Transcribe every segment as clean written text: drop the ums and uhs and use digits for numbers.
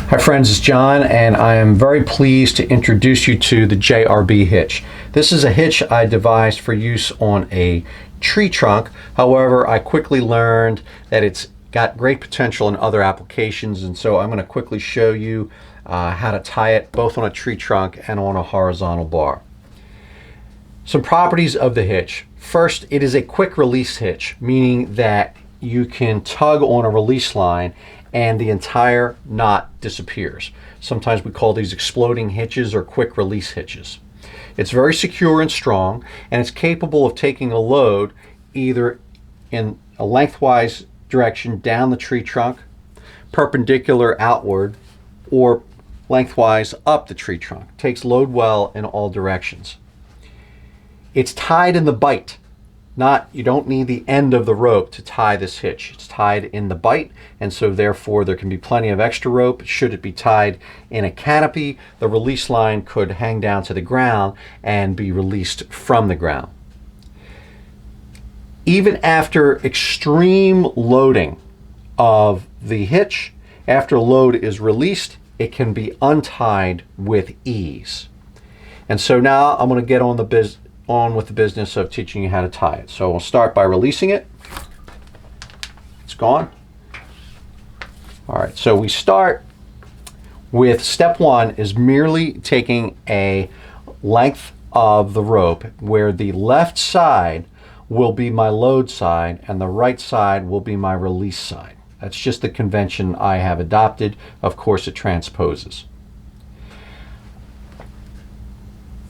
Hi friends, it's John, and I am very pleased to introduce you to the JRB Hitch. This is a hitch I devised for use on a tree trunk. However, I quickly learned that it's got great potential in other applications, and so I'm going to quickly show you how to tie it both on a tree trunk and on a horizontal bar. Some properties of the hitch. First, it is a quick release hitch, meaning that you can tug on a release line and the entire knot disappears. Sometimes we call these exploding hitches or quick release hitches. It's very secure and strong, and it's capable of taking a load either in a lengthwise direction down the tree trunk, perpendicular outward, or lengthwise up the tree trunk. It takes load well in all directions. It's tied in the bight. You don't need the end of the rope to tie this hitch. It's tied in the bight, and so therefore there can be plenty of extra rope. Should it be tied in a canopy, the release line could hang down to the ground and be released from the ground. Even after extreme loading of the hitch, after a load is released, it can be untied with ease. And so now I'm going to get on with the business of teaching you how to tie it. So we'll start by releasing it. It's gone. All right, so we start with step one is merely taking a length of the rope where the left side will be my load side and the right side will be my release side. That's just the convention I have adopted. Of course, it transposes.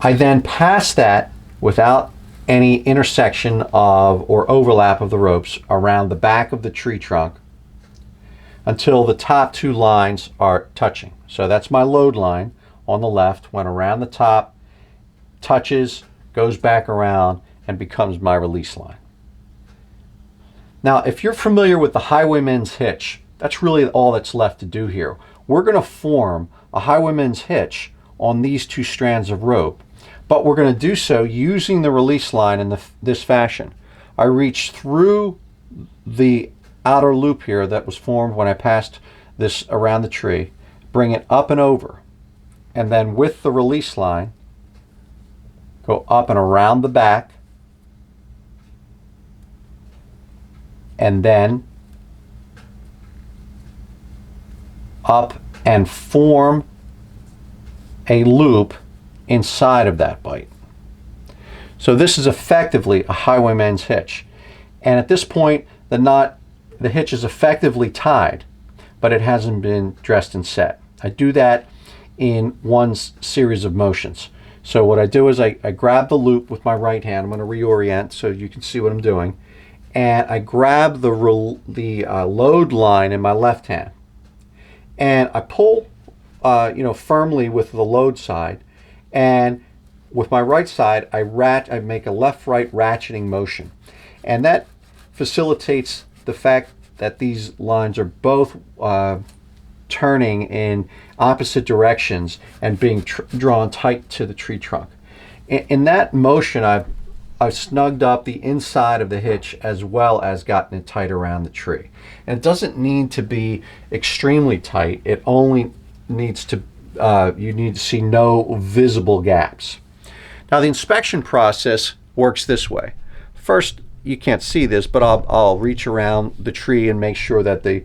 I then pass that without any intersection of or overlap of the ropes around the back of the tree trunk until the top two lines are touching. So that's my load line on the left, went around the top, touches, goes back around, and becomes my release line. Now, if you're familiar with the Highwayman's hitch, that's really all that's left to do here. We're going to form a Highwayman's hitch on these two strands of rope, but we're going to do so using the release line in this fashion. I reach through the outer loop here that was formed when I passed this around the tree, bring it up and over, and then with the release line, go up and around the back, and then up and form a loop inside of that bight. So this is effectively a Highwayman's hitch. And at this point, the hitch is effectively tied, but it hasn't been dressed and set. I do that in one series of motions. So what I do is I grab the loop with my right hand. I'm going to reorient so you can see what I'm doing. And I grab the load line in my left hand. And I pull firmly with the load side. And with my right side, I make a left-right ratcheting motion. And that facilitates the fact that these lines are both turning in opposite directions and being drawn tight to the tree trunk. In that motion, I've snugged up the inside of the hitch as well as gotten it tight around the tree. And it doesn't need to be extremely tight. It only needs to you need to see no visible gaps. Now the inspection process works this way. First, you can't see this, but I'll reach around the tree and make sure that the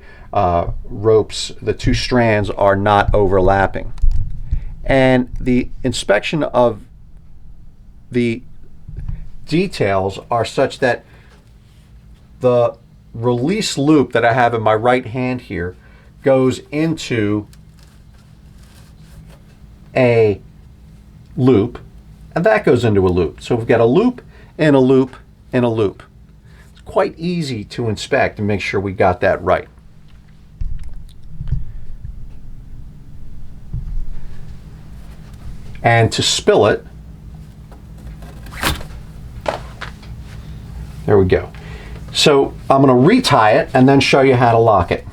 ropes, the two strands, are not overlapping. And the inspection of the details are such that the release loop that I have in my right hand here goes into a loop, and that goes into a loop. So we've got a loop and a loop and a loop. It's quite easy to inspect and make sure we got that right. And to spill it, there we go. So I'm going to retie it and then show you how to lock it.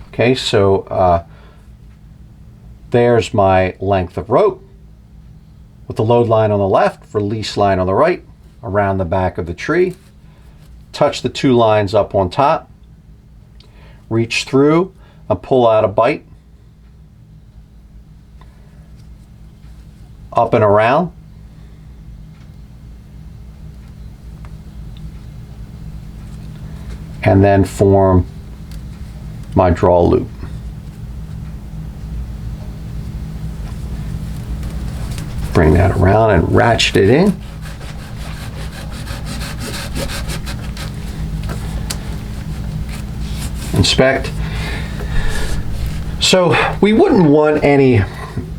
Okay, so there's my length of rope with the load line on the left, release line on the right, around the back of the tree. Touch the two lines up on top, reach through and pull out a bight, up and around. And then form my draw loop. Bring that around and ratchet it in. Inspect. So we wouldn't want any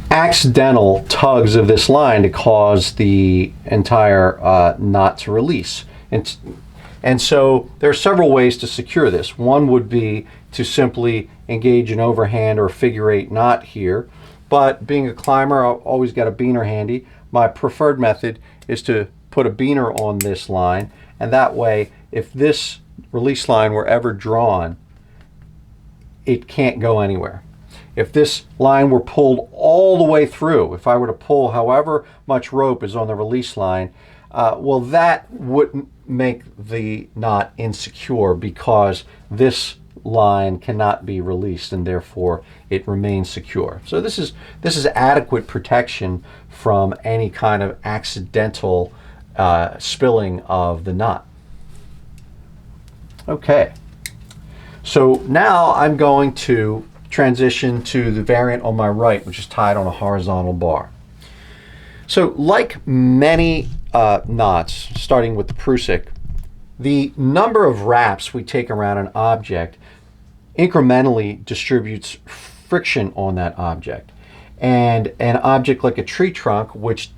accidental tugs of this line to cause the entire knot to release. And so there are several ways to secure this. One would be to simply engage an overhand or figure eight knot here. But being a climber, I've always got a beaner handy. My preferred method is to put a beaner on this line, and that way, if this release line were ever drawn, it can't go anywhere. If this line were pulled all the way through, if I were to pull however much rope is on the release line, well, that wouldn't make the knot insecure, because this line cannot be released and therefore it remains secure. So this is adequate protection from any kind of accidental spilling of the knot. Okay, so now I'm going to transition to the variant on my right, which is tied on a horizontal bar. So like many knots, starting with the Prusik, the number of wraps we take around an object incrementally distributes friction on that object. And an object like a tree trunk, which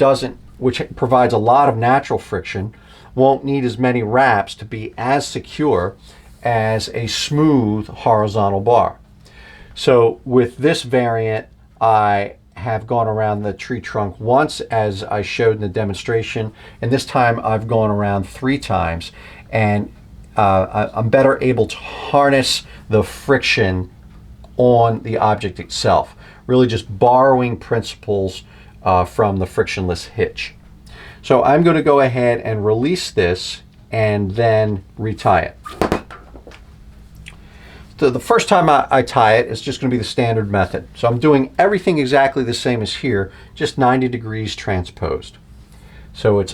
provides a lot of natural friction, won't need as many wraps to be as secure as a smooth horizontal bar. So with this variant, I have gone around the tree trunk once, as I showed in the demonstration, and this time I've gone around 3 times, and I'm better able to harness the friction on the object itself, really just borrowing principles from the frictionless hitch. So I'm going to go ahead and release this and then retie it. So the first time I tie it, it's just going to be the standard method. So I'm doing everything exactly the same as here, just 90 degrees transposed. So it's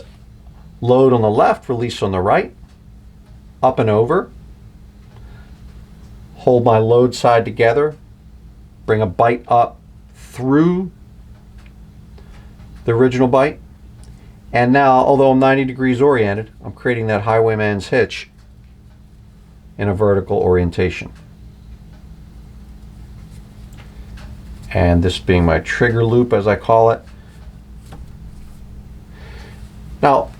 load on the left, release on the right, up and over, hold my load side together, bring a bite up through the original bite, and now, although I'm 90 degrees oriented, I'm creating that Highwayman's hitch in a vertical orientation. And this being my trigger loop, as I call it. Now,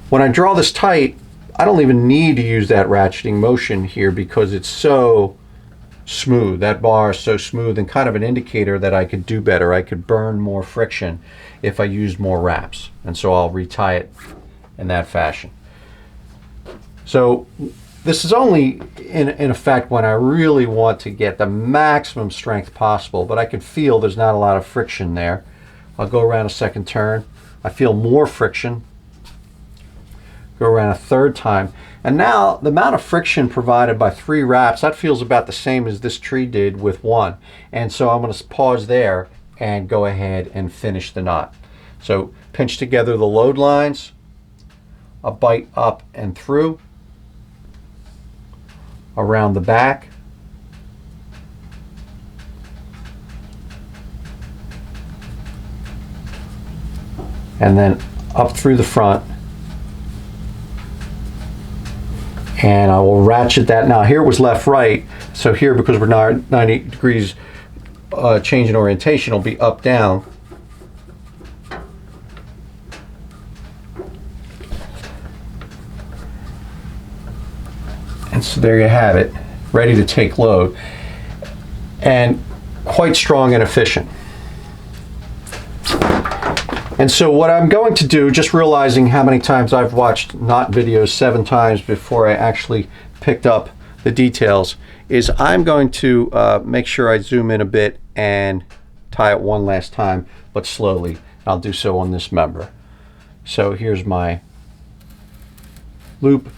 when I draw this tight, I don't even need to use that ratcheting motion here, because it's so smooth. That bar is so smooth, and kind of an indicator that I could do better. I could burn more friction if I used more wraps. And so I'll retie it in that fashion. So this is only in effect when I really want to get the maximum strength possible, but I can feel there's not a lot of friction there. I'll go around a second turn. I feel more friction. Go around a third time. And now the amount of friction provided by 3 wraps, that feels about the same as this tree did with 1. And so I'm going to pause there and go ahead and finish the knot. So pinch together the load lines, a bite up and through, around the back, and then up through the front. And I will ratchet that. Now here it was left right, so here, because we're now 90 degrees change in orientation, it'll be up down. And so there you have it, ready to take load, and quite strong and efficient. And so what I'm going to do, just realizing how many times I've watched knot videos 7 times before I actually picked up the details, is I'm going to make sure I zoom in a bit and tie it one last time, but slowly. I'll do so on this member. So here's my loop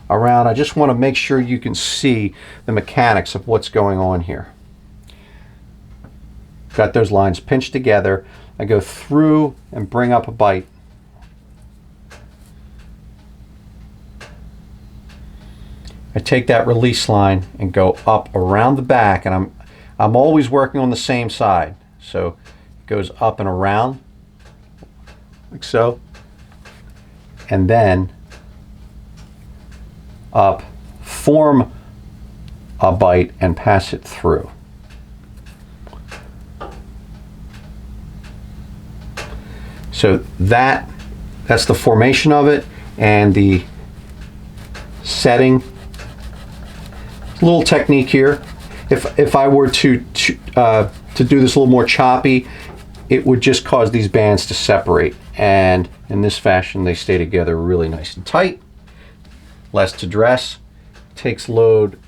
around. I just want to make sure you can see the mechanics of what's going on here. got those lines pinched together. I go through and bring up a bite. I take that release line and go up around the back, and I'm always working on the same side. So it goes up and around like so, and then up, form a bite and pass it through. So that's the formation of it, and the setting. A little technique here. If I were to do this a little more choppy, it would just cause these bands to separate, and in this fashion they stay together really nice and tight. Less to dress, takes load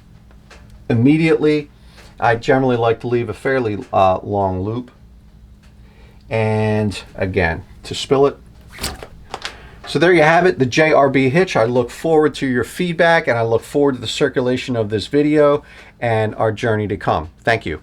immediately. I generally like to leave a fairly long loop, and again to spill it. So there you have it, the JRB Hitch. I look forward to your feedback, and I look forward to the circulation of this video and our journey to come. Thank you.